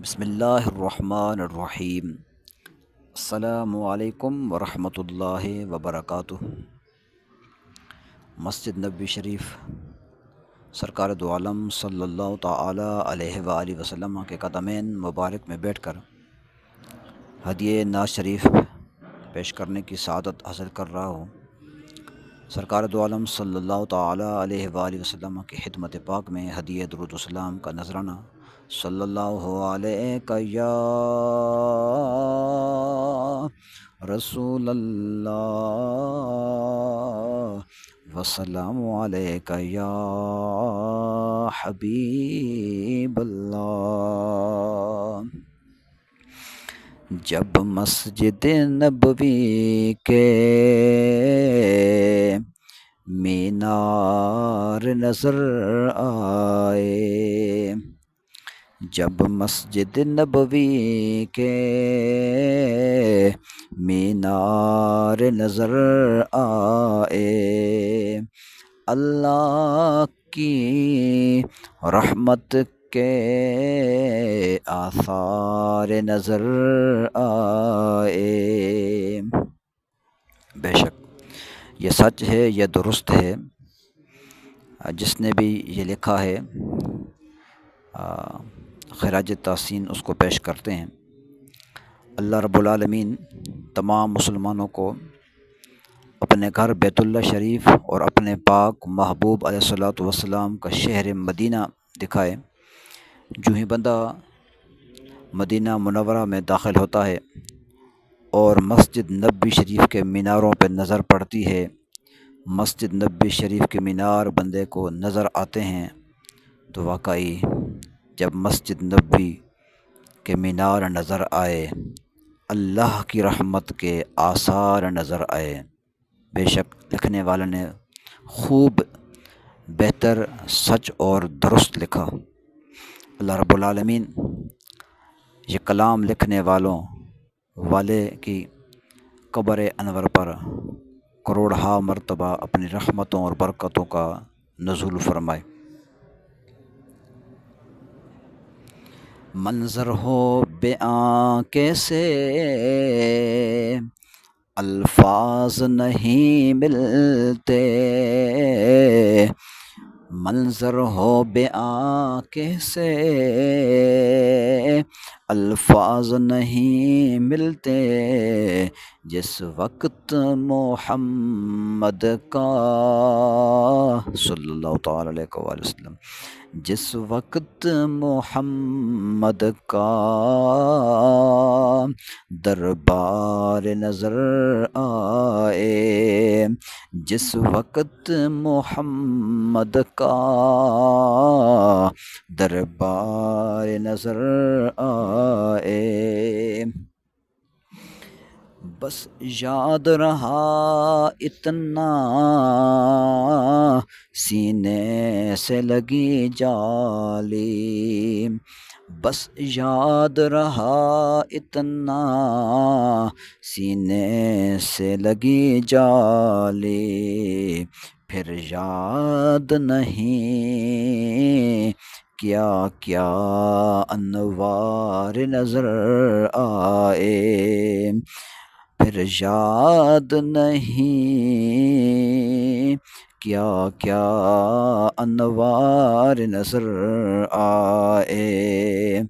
بسم اللہ الرحمن الرحیم۔ السلام علیکم ورحمۃ اللہ وبرکاتہ۔ مسجد نبوی شریف سرکار دو عالم صلی اللہ تعالی علیہ وآلہ وسلم کے قدمین مبارک میں بیٹھ کر ہدیہ ناز شریف پیش کرنے کی سعادت حاصل کر رہا ہوں۔ سرکار دو عالم صلی اللہ تعالی علیہ وآلہ وسلم کی خدمت پاک میں ہدیہ درود و سلام کا نذرانہ صلی اللہ علیہ یا رسول اللہ وسلام علیک یا حبیب اللہ۔ جب مسجد نبوی کے مینار نظر آئے، جب مسجد نبوی کے مینار نظر آئے، اللہ کی رحمت کے آثار نظر آئے۔ بے شک یہ سچ ہے، یہ درست ہے۔ جس نے بھی یہ لکھا ہے خراج تحسین اس کو پیش کرتے ہیں۔ اللہ رب العالمین تمام مسلمانوں کو اپنے گھر بیت اللہ شریف اور اپنے پاک محبوب علیہ الصلوۃ والسلام کا شہر مدینہ دکھائے۔ جو ہی بندہ مدینہ منورہ میں داخل ہوتا ہے اور مسجد نبوی شریف کے میناروں پہ نظر پڑتی ہے، مسجد نبوی شریف کے مینار بندے کو نظر آتے ہیں، تو واقعی جب مسجد نبوی کے مینار نظر آئے، اللہ کی رحمت کے آثار نظر آئے۔ بے شک لکھنے والے نے خوب بہتر، سچ اور درست لکھا۔ اللہ رب العالمین یہ کلام لکھنے والے کی قبر انور پر کروڑہا مرتبہ اپنی رحمتوں اور برکتوں کا نزول فرمائے۔ منظر ہو بیاں کیسے الفاظ نہیں ملتے، منظر ہو بیاں کیسے الفاظ نہیں ملتے، جس وقت محمد کا صلی اللہ تعالی علیہ وآلہ وسلم، جس وقت محمد کا دربار نظر آئے، جس وقت محمد کا دربار نظر آئے، بس یاد رہا اتنا سینے سے لگی جالی، بس یاد رہا اتنا سینے سے لگی جالی، پھر یاد نہیں کیا کیا انوار نظر آئے، پھر یاد نہیں کیا کیا انوار نظر آئے۔